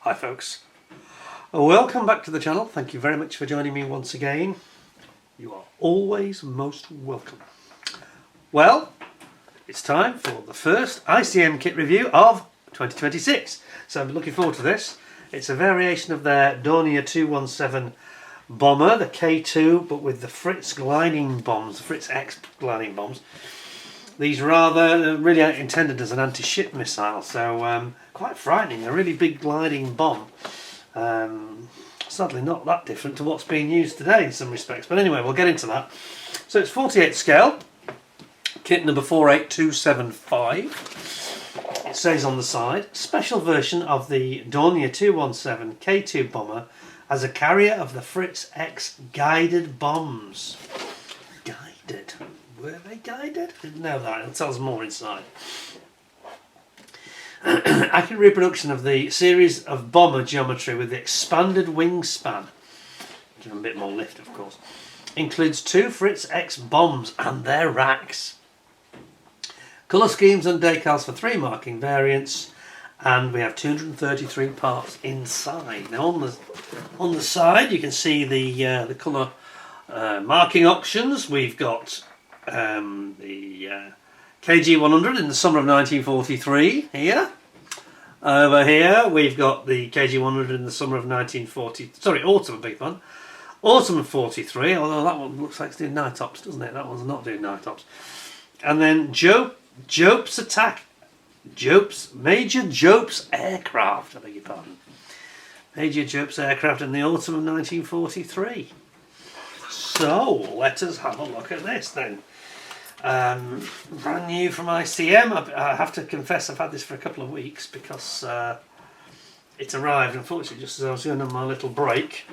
Hi folks, welcome back to the channel. Thank you very much for joining me once again. You are always most welcome. Well, it's time for the first ICM kit review of 2026. So I'm looking forward to this. It's a variation of their Do.217 bomber, the K2, but with the Fritz gliding bombs, the Fritz X gliding bombs. These are really intended as an anti-ship missile, so quite frightening. A really big gliding bomb. Sadly not that different to what's being used today in some respects, but anyway, we'll get into that. So it's 48 scale, kit number 48275. It says on the side, special version of the Do.217K-2 bomber as a carrier of the Fritz X guided bombs. Guided? Were they guided? I didn't know that. It tells more inside. Accurate reproduction of the series of bomber geometry with the expanded wingspan. Give them a bit more lift, of course. Includes 2 Fritz X bombs and their racks. Colour schemes and decals for 3 marking variants. And we have 233 parts inside. Now on the side you can see the colour marking options. We've got the KG100 in the summer of 1943 here. Over here we've got the KG100 in the summer of autumn, big one. Autumn of 43, although that one looks like it's doing night ops, doesn't it? That one's not doing night ops. And then Jopes Major Jopes aircraft, I beg your pardon. Major Jopes aircraft in the autumn of 1943. So let us have a look at this then. Brand new from ICM. I have to confess I've had this for a couple of weeks because it arrived unfortunately just as I was going on my little break.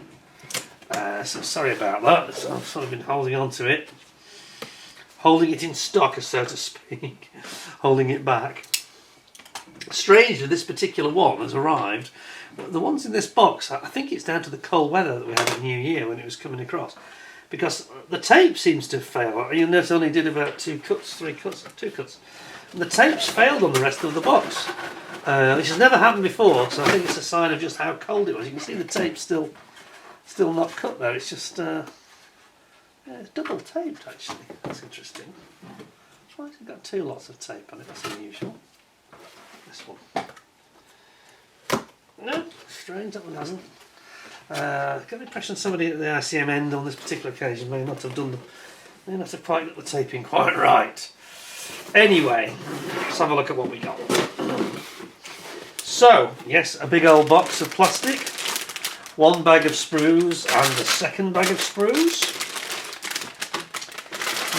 So sorry about that. So I've sort of been holding on to it. Holding it in stock, so to speak. Holding it back. Strangely, this particular one has arrived. The ones in this box, I think it's down to the cold weather that we had at New Year when it was coming across. Because the tape seems to have failed. You'll notice I only did about 2 cuts. And the tape's failed on the rest of the box. Which has never happened before, so I think it's a sign of just how cold it was. You can see the tape's still not cut there. It's just it's double taped actually. That's interesting. Why has it got 2 lots of tape on it? That's unusual. This one. No, strange, that one hasn't. Got the impression somebody at the ICM end on this particular occasion may not have quite got the taping quite right. Anyway, let's have a look at what we got. So, yes, a big old box of plastic, 1 bag of sprues and a second bag of sprues.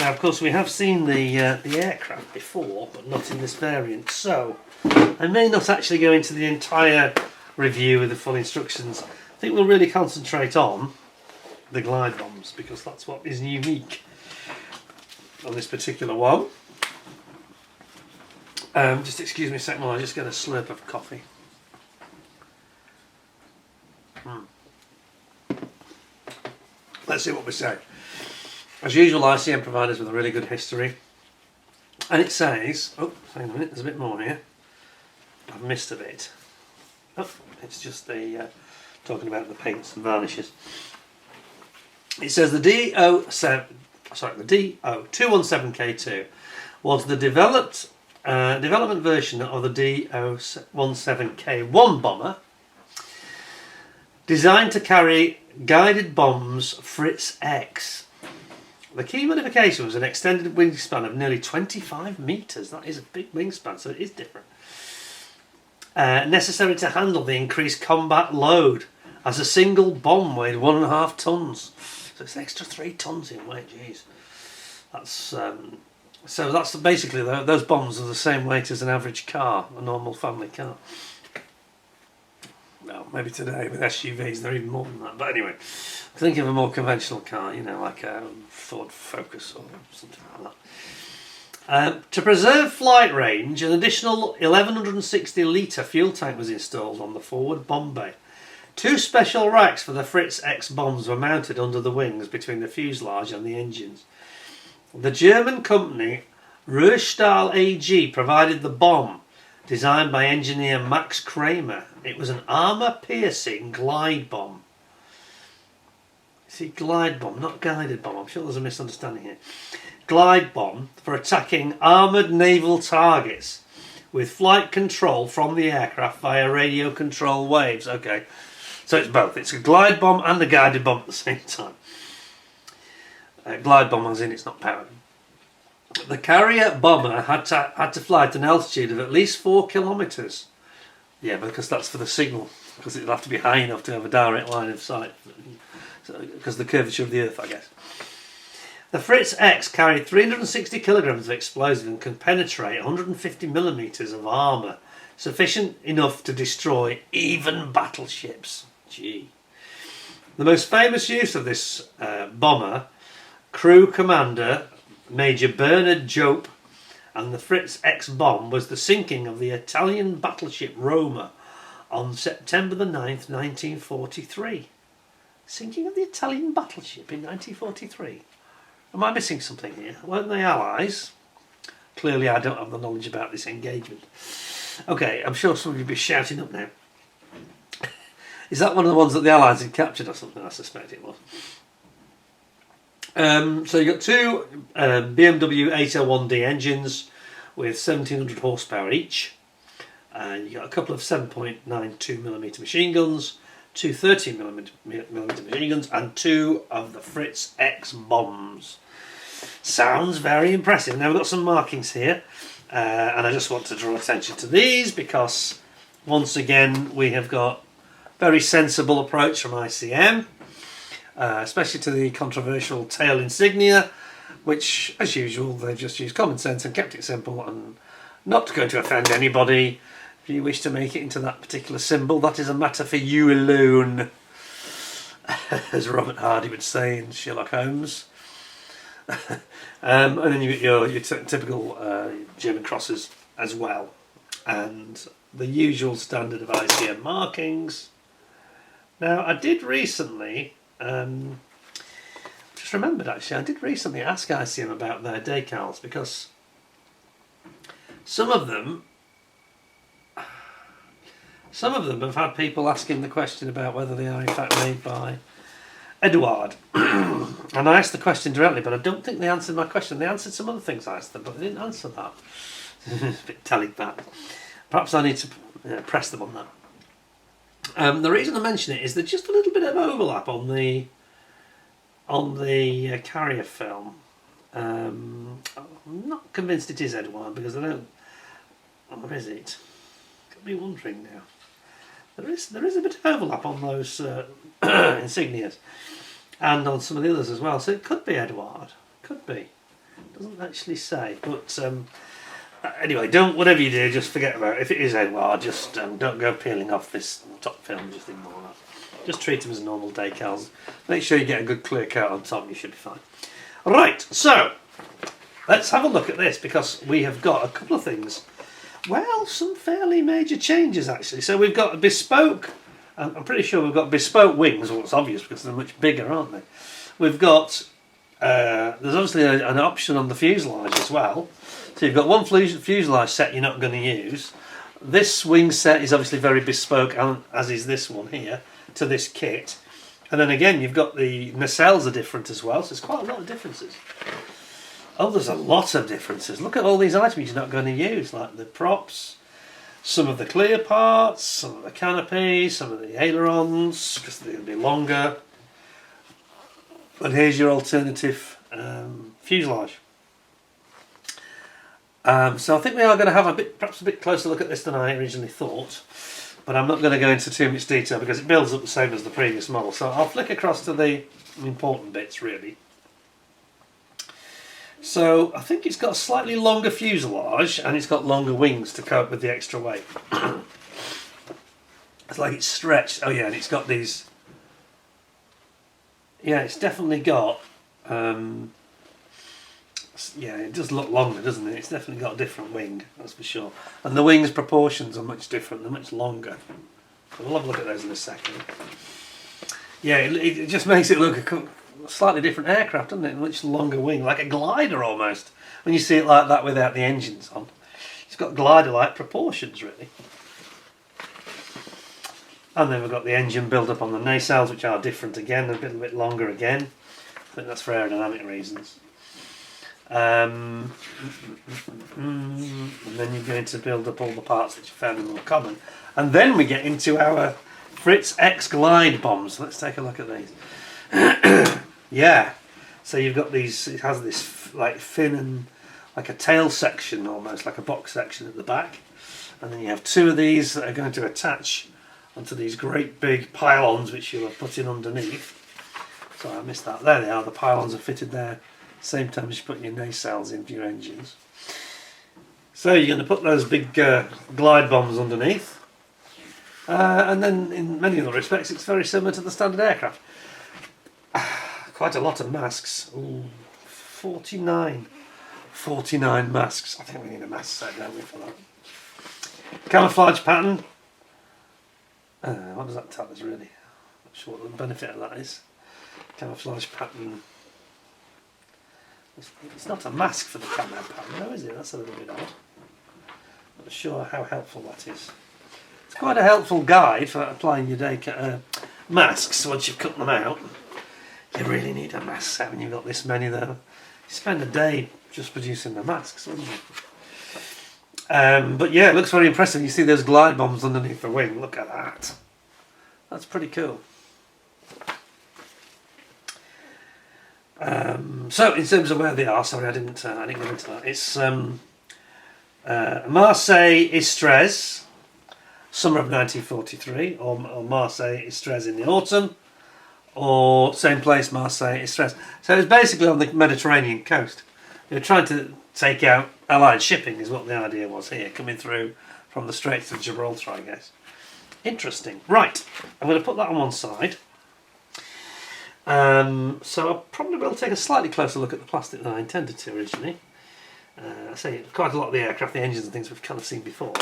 Now, of course, we have seen the aircraft before, but not in this variant, so I may not actually go into the entire review with the full instructions. I think we'll really concentrate on the glide bombs because that's what is unique on this particular one. Just excuse me a second while I just get a slurp of coffee. Let's see what we say. As usual, ICM provide us with a really good history. And it says, oh, hang on a minute, there's a bit more here. I've missed a bit. Oh, it's just the talking about the paints and varnishes. It says the Do.217K-2 was the development version of the Do.217K-1 bomber, designed to carry guided bombs Fritz X. The key modification was an extended wingspan of nearly 25 metres. That is a big wingspan, so it is different. Necessary to handle the increased combat load, as a single bomb weighed 1.5 tons. So it's an extra 3 tons in weight. Jeez, that's so that's basically those bombs are the same weight as an average car, a normal family car. Well, maybe today with SUVs they're even more than that. But anyway, think of a more conventional car, you know, like a Ford Focus or something like that. To preserve flight range, an additional 1160 litre fuel tank was installed on the forward bomb bay. 2 special racks for the Fritz X bombs were mounted under the wings between the fuselage and the engines. The German company Ruhrstahl AG provided the bomb, designed by engineer Max Kramer It was an armour-piercing glide bomb. See, glide bomb, not guided bomb. I'm sure there's a misunderstanding here. Glide bomb for attacking armoured naval targets with flight control from the aircraft via radio control waves. Okay, so it's both. It's a glide bomb and a guided bomb at the same time. Glide bomb as in it's not powered. The carrier bomber had to fly at an altitude of at least 4 kilometres. Yeah, because that's for the signal, because it'll have to be high enough to have a direct line of sight, because of the curvature of the Earth, I guess. The Fritz X carried 360 kilograms of explosive and can penetrate 150 millimetres of armour, sufficient enough to destroy even battleships. Gee. The most famous use of this bomber, crew commander Major Bernard Jope, and the Fritz X bomb was the sinking of the Italian battleship Roma on September the 9th, 1943. Sinking of the Italian battleship in 1943. Am I missing something here? Weren't they allies? Clearly I don't have the knowledge about this engagement. Okay, I'm sure somebody will be shouting up now. Is that one of the ones that the allies had captured or something? I suspect it was. So you've got two BMW 801D engines with 1700 horsepower each, and you've got a couple of 7.92mm machine guns, two 13mm machine guns, and two of the Fritz X bombs. Sounds very impressive. Now we've got some markings here, and I just want to draw attention to these because once again we have got very sensible approach from ICM. Especially to the controversial tail insignia, which, as usual, they've just used common sense and kept it simple and not going to offend anybody. If you wish to make it into that particular symbol, that is a matter for you alone, as Robert Hardy would say in Sherlock Holmes. And then you get your typical German crosses as well, and the usual standard of ICM markings. Now, I did recently... just remembered actually, I did recently ask ICM about their decals because some of them have had people asking the question about whether they are in fact made by Eduard. And I asked the question directly, but I don't think they answered my question. They answered some other things I asked them, but they didn't answer that. It's a bit telling back. Perhaps I need to press them on that. The reason I mention it is there's just a little bit of overlap on the carrier film. I'm not convinced it is Eduard because I don't. Or is it? Could be wondering now. There is a bit of overlap on those insignias and on some of the others as well. So it could be Eduard. Could be. Doesn't actually say, but. Anyway, whatever you do, just forget about it. If it is Eduard, just don't go peeling off this top film, just ignore that. Just treat them as normal decals. Make sure you get a good clear coat on top, you should be fine. Right, so, let's have a look at this, because we have got a couple of things. Well, some fairly major changes, actually. So we've got a bespoke, I'm pretty sure we've got bespoke wings, well, it's obvious because they're much bigger, aren't they? We've got, there's obviously an option on the fuselage as well. So you've got one fuselage set you're not going to use. This wing set is obviously very bespoke, as is this one here, to this kit. And then again, you've got the nacelles are different as well, so there's quite a lot of differences. Oh, there's a lot of differences. Look at all these items you're not going to use, like the props, some of the clear parts, some of the canopy, some of the ailerons, because they'll be longer. And here's your alternative fuselage. So I think we are going to have perhaps a bit closer look at this than I originally thought, but I'm not going to go into too much detail because it builds up the same as the previous model. So I'll flick across to the important bits really. So I think it's got a slightly longer fuselage and it's got longer wings to cope with the extra weight. It's like it's stretched. Oh yeah, and it's got these. Yeah, it's definitely got. Yeah, it does look longer, doesn't it? It's definitely got a different wing, that's for sure. And the wing's proportions are much different, they're much longer. So we'll have a look at those in a second. Yeah, it just makes it look a slightly different aircraft, doesn't it? A much longer wing, like a glider almost. When you see it like that without the engines on. It's got glider-like proportions, really. And then we've got the engine build up on the nacelles, which are different again, a bit longer again. I think that's for aerodynamic reasons. And then you're going to build up all the parts that you found in more common. And then we get into our Fritz X glide bombs. Let's take a look at these. Yeah, so you've got these, it has this like fin and like a tail section, almost like a box section at the back. And then you have two of these that are going to attach onto these great big pylons which you are putting underneath. Sorry, I missed that. There they are, the pylons are fitted there same time as you put your nacelles into your engines. So you're going to put those big glide bombs underneath, and then in many other respects it's very similar to the standard aircraft. Quite a lot of masks. Ooh, 49 masks. I think we need a mask set, don't we, for that. Camouflage pattern. What does that tell us really? Not sure what the benefit of that is. Camouflage pattern. It's not a mask for the camo pattern, though, is it? That's a little bit odd. Not sure how helpful that is. It's quite a helpful guide for applying your masks once you've cut them out. You really need a mask set when you've got this many, though. You spend a day just producing the masks, wouldn't you? But yeah, it looks very impressive. You see those glide bombs underneath the wing. Look at that. That's pretty cool. So in terms of where they are, sorry, I didn't go into that. It's Marseille Istres, summer of 1943, or Marseille Istres in the autumn, or same place, Marseille Istres. So it's basically on the Mediterranean coast. They're trying to take out Allied shipping, is what the idea was here, coming through from the Straits of Gibraltar, I guess. Interesting. Right, I'm going to put that on one side. So I probably will take a slightly closer look at the plastic than I intended to originally. I say quite a lot of the aircraft, the engines and things we've kind of seen before.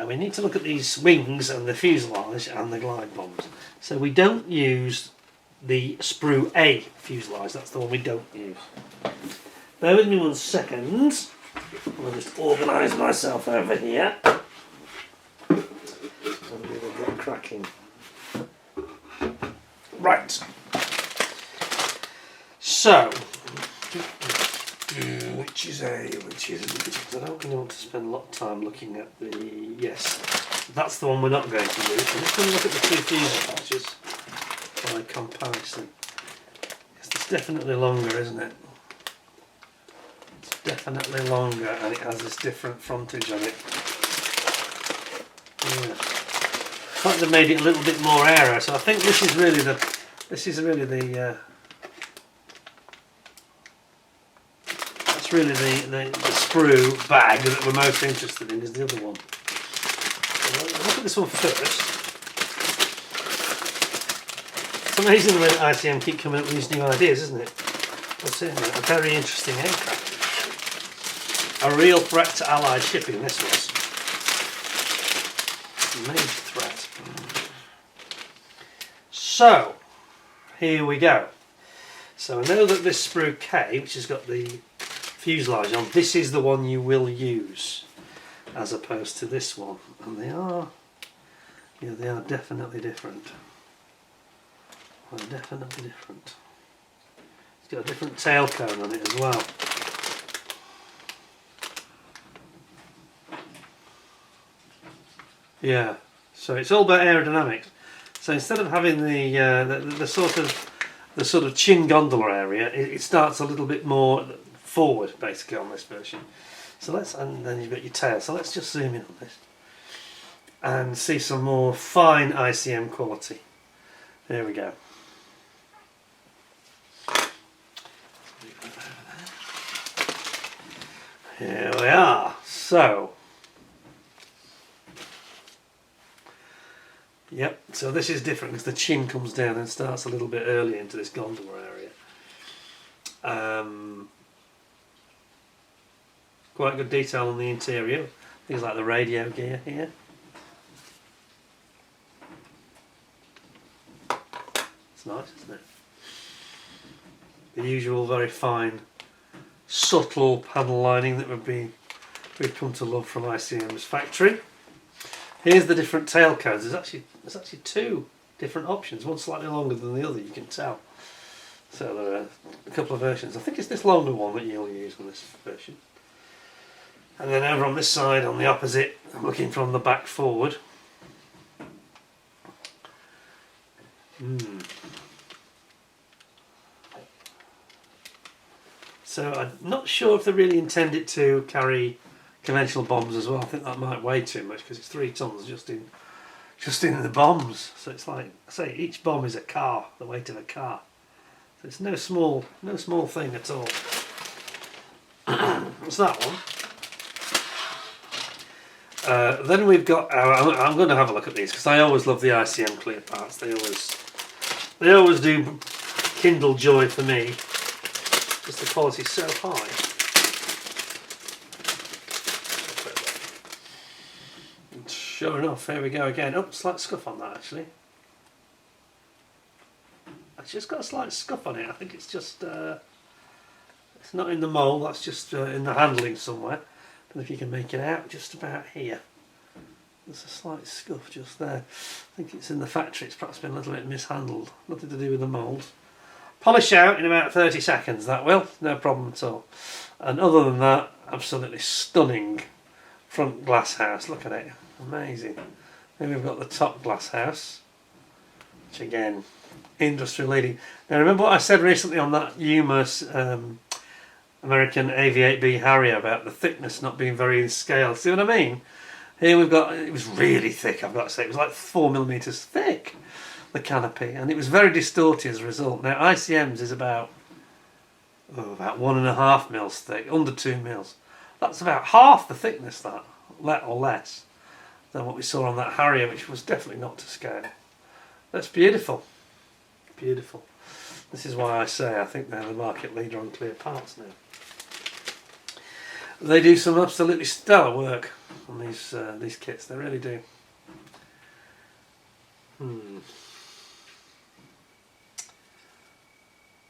We need to look at these wings and the fuselage and the glide bombs. So we don't use the sprue A fuselage, that's the one we don't use. Bear with me 1 second. I'll just organise myself over here. And we'll get cracking. Right. So, which is I don't really want to spend a lot of time looking at the, yes, that's the one we're not going to use. I'm just going to look at the two fuselages by comparison. Yes, it's definitely longer, isn't it? It's definitely longer, and it has this different frontage on it. Yeah. In fact, they've made it a little bit more aero, so I think this is really the that's really the sprue bag that we're most interested in, is the other one. So look at this one first. It's amazing the way that ICM keep coming up with these new ideas, isn't it? What's it? A very interesting aircraft. A real threat to Allied shipping, this was. Major threat. So, here we go. So I know that this sprue K, which has got the fuselage on, this is the one you will use, as opposed to this one. And they are definitely different. They're definitely different. It's got a different tail cone on it as well. Yeah, so it's all about aerodynamics. So instead of having the sort of chin gondola area, it starts a little bit more forward, basically, on this version. So and then you've got your tail. So let's just zoom in on this and see some more fine ICM quality. There we go. Here we are. So. Yep, so this is different because the chin comes down and starts a little bit earlier into this gondola area. Quite good detail on the interior, things like the radio gear here. It's nice, isn't it? The usual very fine, subtle panel lining that we've come to love from ICM's factory. Here's the different tail cones. There's actually two different options. One slightly longer than the other, you can tell. So there are a couple of versions. I think it's this longer one that you'll use on this version. And then over on this side, on the opposite, I'm looking from the back forward. So I'm not sure if they really intended to carry conventional bombs as well. I think that might weigh too much because it's 3 tons just in the bombs. So it's like I say, each bomb is a car, the weight of a car. So it's no small thing at all. What's that one? Then we've got I'm going to have a look at these because I always love the ICM clear parts. They always do kindle joy for me because the quality is so high. And sure enough, here we go again. Oh, slight scuff on that actually. It's just got a slight scuff on it. I think it's just it's not in the mould. That's just in the handling somewhere. I don't know if you can make it out. Just about here. There's a slight scuff just there. I think it's in the factory. It's perhaps been a little bit mishandled. Nothing to do with the mould. Polish out in about 30 seconds. That will. No problem at all. And other than that, absolutely stunning front glass house. Look at it. Amazing. Then we've got the top glass house, which again, industry leading. Now remember what I said recently on that Yuma American AV8B Harrier about the thickness not being very in scale. See what I mean? Here we've got, it was really thick, I've got to say. It was like 4mm thick, the canopy, and it was very distorted as a result. Now ICM's is about 1.5 mils thick, under 2 mils. That's about half the thickness, that, or less, than what we saw on that Harrier, which was definitely not to scale. That's beautiful. Beautiful. This is why I say I think they're the market leader on clear parts now. They do some absolutely stellar work on these kits. They really do.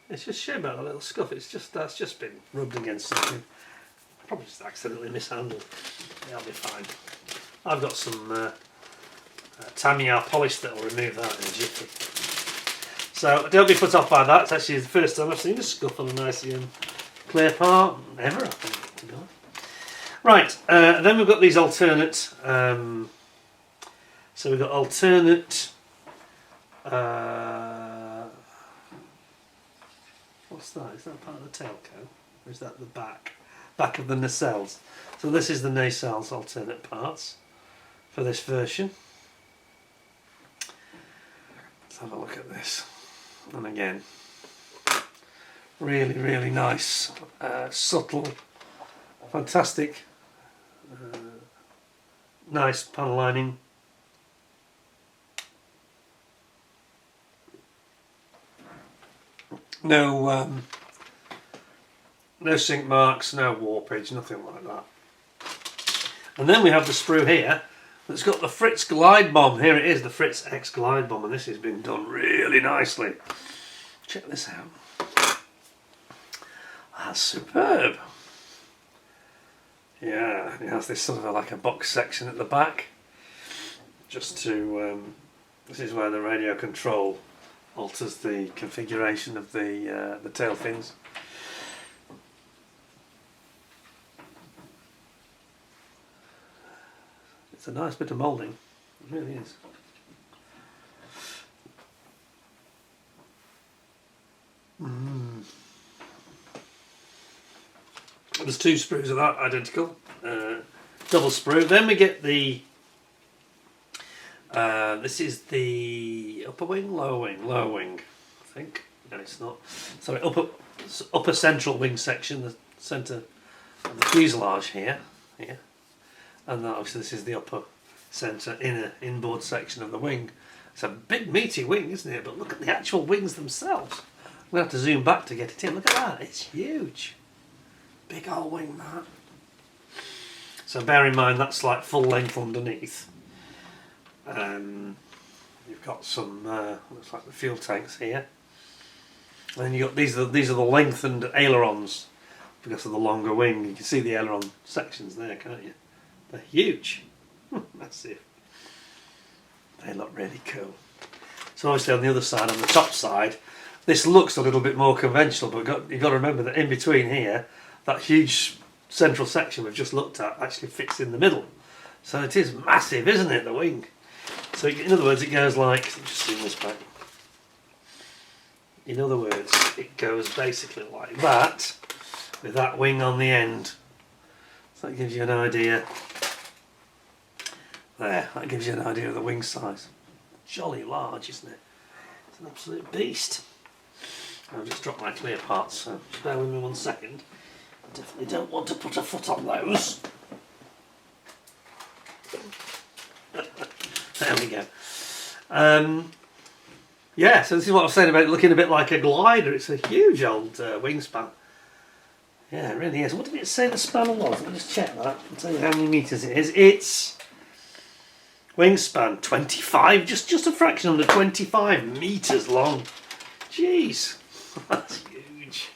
It's just shame about a little scuff. That's just been rubbed against something. Probably just accidentally mishandled. They'll be fine. I've got some Tamiya polish that will remove that in a jiffy. So don't be put off by that. It's actually the first time I've seen a scuff on an ICM clear part ever, I think, to be honest. Right, then we've got these alternate. So we've got alternate. What's that? Is that part of the tail cone, or is that the back of the nacelles? So this is the nacelles alternate parts for this version. Let's have a look at this. And again, really, really nice, subtle, fantastic, nice panel lining. No sink marks, no warpage, nothing like that. And then we have the sprue here that's got the Fritz glide bomb. Here it is, the Fritz X glide bomb, and this has been done really nicely. Check this out. That's superb. Yeah, it has this sort of like a box section at the back. Just to, this is where the radio control alters the configuration of the tail fins. It's a nice bit of moulding, it really is. There's 2 sprues of that, identical, double sprue. Then we get the, this is the upper wing, lower wing, I think. No, it's not. Sorry, upper central wing section, the centre of the fuselage here. And then obviously this is the upper centre inboard section of the wing. It's a big meaty wing, isn't it? But look at the actual wings themselves. I'm going to have to zoom back to get it in. Look at that, it's huge. Big old wing, that. So bear in mind that's like full length underneath. You've got some, looks like the fuel tanks here. And then you've got, these are the lengthened ailerons because of the longer wing. You can see the aileron sections there, can't you? They're huge. Massive. They look really cool. So obviously on the other side, on the top side, this looks a little bit more conventional, but you've got to remember that in between here, that huge central section we've just looked at actually fits in the middle. So it is massive, isn't it, the wing? So in other words, it goes like, just zoom this back. In other words, it goes basically like that, with that wing on the end. So that gives you an idea. There, that gives you an idea of the wing size. Jolly large, isn't it? It's an absolute beast. I'll just drop my clear parts, so just bear with me 1 second. I definitely don't want to put a foot on those. There we go. Yeah, so this is what I was saying about it looking a bit like a glider. It's a huge old wingspan. Yeah, it really is. What did it say the span was? Let me just check that. I'll tell you how many metres it is. It's wingspan 25, just a fraction under 25 metres long. Jeez, that's huge.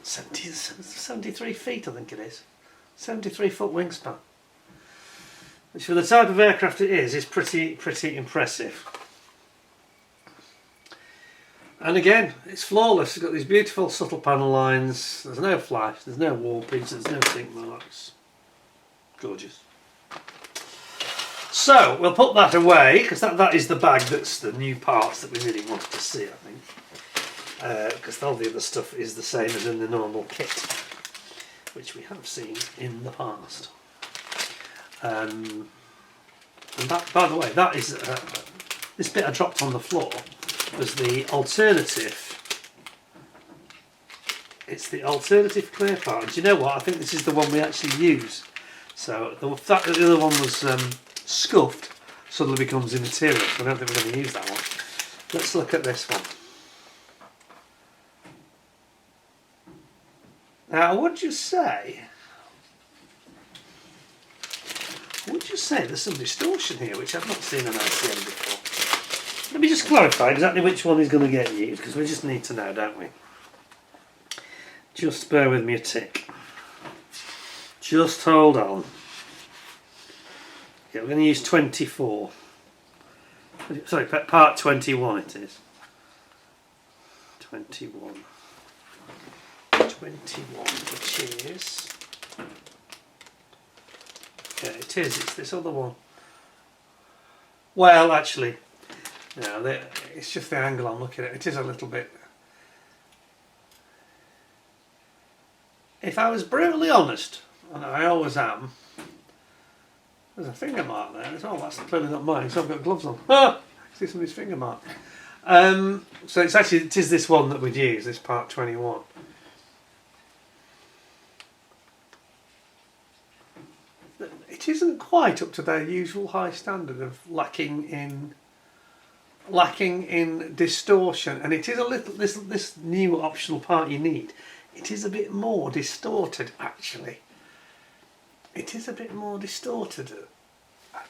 73 feet, I think it is. 73 foot wingspan. Which for the type of aircraft it is pretty impressive. And again, it's flawless. It's got these beautiful subtle panel lines. There's no flash, there's no warpage, there's no sink marks. Gorgeous. So we'll put that away, because that is the bag that's the new parts that we really wanted to see, I think. Because all the other stuff is the same as in the normal kit, which we have seen in the past. And that, by the way, that is this bit I dropped on the floor was the alternative. It's the alternative clear part. And do you know what? I think this is the one we actually use. So the fact that the other one was scuffed suddenly becomes immaterial. So I don't think we're going to use that one. Let's look at this one. Now, would you say there's some distortion here, which I've not seen on ICM before? Let me just clarify exactly which one is going to get used, because we just need to know, don't we? Just bear with me a tick. Just hold on. Yeah, we're going to use 24. Sorry, part 21 it is. 21. 21, which is... Yeah, it is. It's this other one. Well, actually, no, it's just the angle I'm looking at. It is a little bit... If I was brutally honest, and I always am, there's a finger mark there as well. That's clearly not mine, so I've got gloves on. Ah! See somebody's finger mark. So it is this one that we'd use, this part 21. It isn't quite up to their usual high standard of lacking in distortion, and it is a little this new optional part you need. It is a bit more distorted, actually. It is a bit more distorted,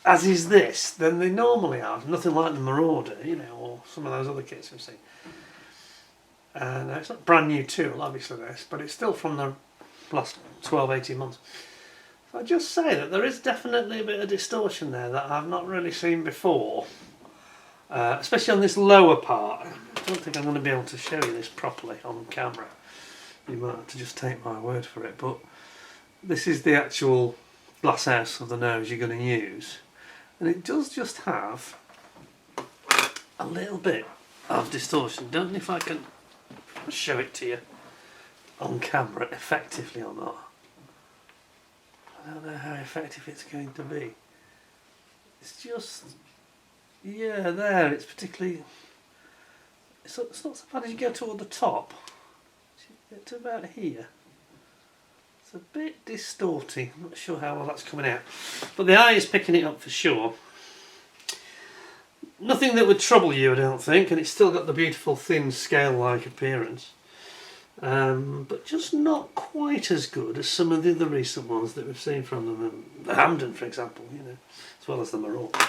as is this, than they normally are. Nothing like the Marauder, you know, or some of those other kits we've seen. And it's not brand new tool, obviously, this, but it's still from the last 12-18 months. So I just say that there is definitely a bit of distortion there that I've not really seen before, especially on this lower part. I don't think I'm going to be able to show you this properly on camera. You might have to just take my word for it, but this is the actual glass house of the nose you're going to use, and it does just have a little bit of distortion. Don't know if I can show it to you on camera effectively or not. I don't know how effective it's going to be. It's just, yeah, there, it's particularly, it's not so bad as you go toward the top. Get to about here. It's a bit distorting. I'm not sure how well that's coming out, but the eye is picking it up for sure. Nothing that would trouble you, I don't think, and it's still got the beautiful thin scale-like appearance, but just not quite as good as some of the other recent ones that we've seen from them. The Hamden, for example, you know, as well as the Marauder.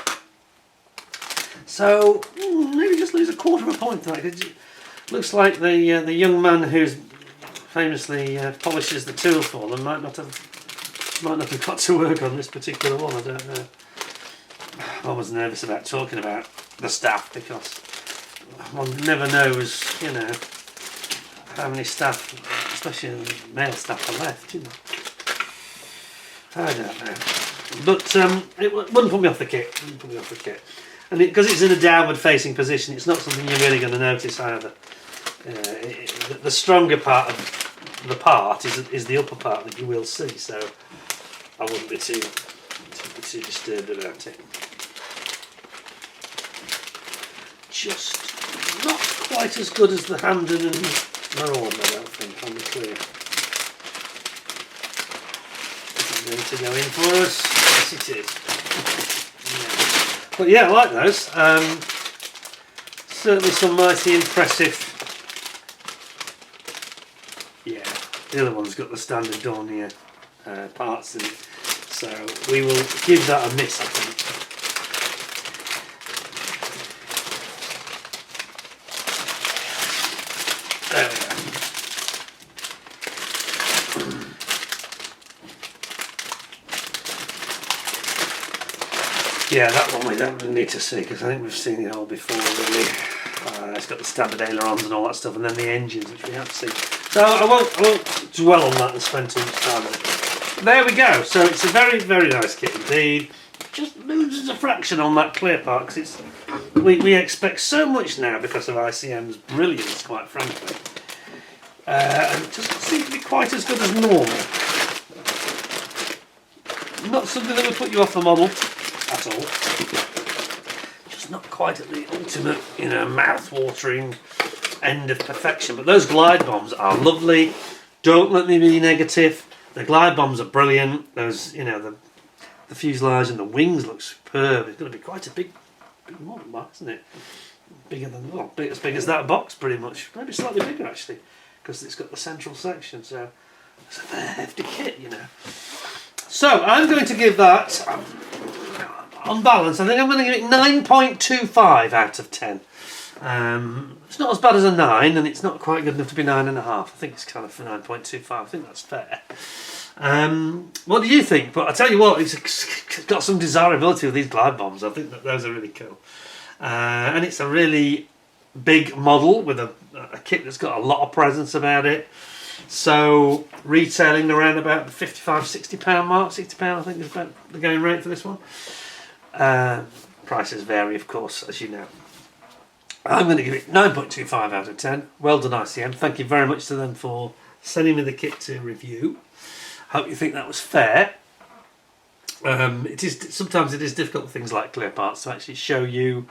So maybe just lose a quarter of a point there. It looks like the young man who's famously polishes the tool for them might not have got to work on this particular one. I don't know. I was nervous about talking about the staff because one never knows, you know, how many staff, especially male staff, are left, you know. I don't know. But it wouldn't put me off the kit. And because it's in a downward facing position, it's not something you're really going to notice either. The stronger part of the part is the upper part that you will see, so I wouldn't be too disturbed about it. Just not quite as good as the Hamden and Marauder, I don't think, on the clear. Is it going to go in for us? Yes, it is. Yeah. But yeah, I like those. Certainly some mighty impressive. Yeah, the other one's got the standard Dornier parts in it, so we will give that a miss, I think. There we go. Yeah, that one we don't really need to see because I think we've seen it all before, really. It's got the standard ailerons and all that stuff, and then the engines, which we have to see. So I won't dwell on that and spend too much time on it. There we go. So it's a very, very nice kit indeed. Just loses a fraction on that clear part because we expect so much now because of ICM's brilliance, quite frankly. And it doesn't seem to be quite as good as normal. Not something that would put you off the model at all. Just not quite at the ultimate, you know, mouth-watering end of perfection. But those glide bombs are lovely. Don't let me be negative. The glide bombs are brilliant. Those, you know, the fuselage and the wings look superb. It's going to be quite a big model, that, isn't it? Bigger than, well, as big as that box, pretty much. Maybe slightly bigger actually, because it's got the central section. So it's a very hefty kit, you know. So I'm going to give that, on balance, I think I'm going to give it 9.25 out of 10. It's not as bad as a 9, and it's not quite good enough to be 9.5. I think it's kind of for 9.25. I think that's fair. What do you think? But I tell you what, it's got some desirability with these glide bombs. I think that those are really cool. And it's a really big model with a kit that's got a lot of presence about it. So retailing around about the £55–60 mark. £60 I think is about the going rate for this one. Prices vary, of course, as you know. I'm going to give it 9.25 out of 10. Well done, ICM. Thank you very much to them for sending me the kit to review. Hope you think that was fair. Sometimes it is difficult with things like clear parts to actually show you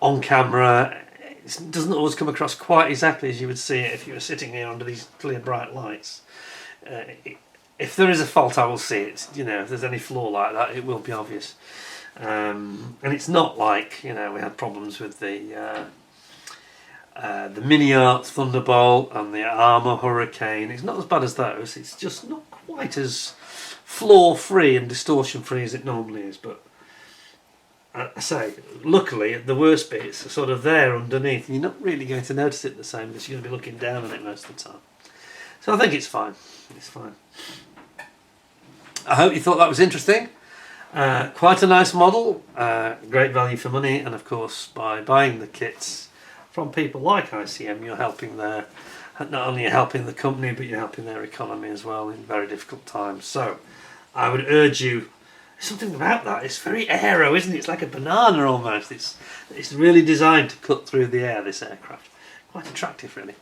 on camera. It doesn't always come across quite exactly as you would see it if you were sitting here under these clear bright lights. If there is a fault, I will see it. You know, if there's any flaw like that, it will be obvious. And it's not like, you know, we had problems with the Mini Arts Thunderbolt and the Armour Hurricane. It's not as bad as those. It's just not quite as flaw-free and distortion-free as it normally is. But I say, luckily, the worst bits are sort of there underneath, and you're not really going to notice it the same because you're going to be looking down on it most of the time. So I think it's fine. It's fine. I hope you thought that was interesting. Quite a nice model, great value for money, and of course by buying the kits from people like ICM, you're helping not only you're helping the company, but you're helping their economy as well in very difficult times. So I would urge you, something about that, it's very aero, isn't it? It's like a banana almost. It's really designed to cut through the air, this aircraft. Quite attractive, really.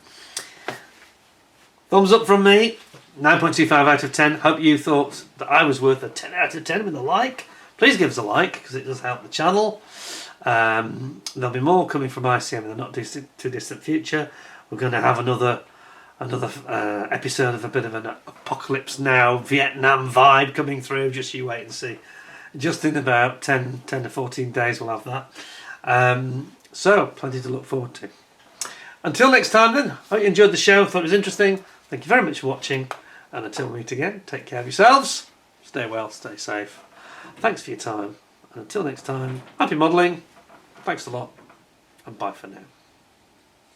Thumbs up from me. 9.25 out of 10. Hope you thought that I was worth a 10 out of 10 with a like. Please give us a like because it does help the channel. There'll be more coming from ICM in the not too distant future. We're going to have another episode of a bit of an Apocalypse Now Vietnam vibe coming through. Just you wait and see. Just in about 10 to 14 days we'll have that. So plenty to look forward to. Until next time then, hope you enjoyed the show, thought it was interesting. Thank you very much for watching, and until we meet again, take care of yourselves, stay well, stay safe. Thanks for your time, and until next time, happy modelling, thanks a lot, and bye for now.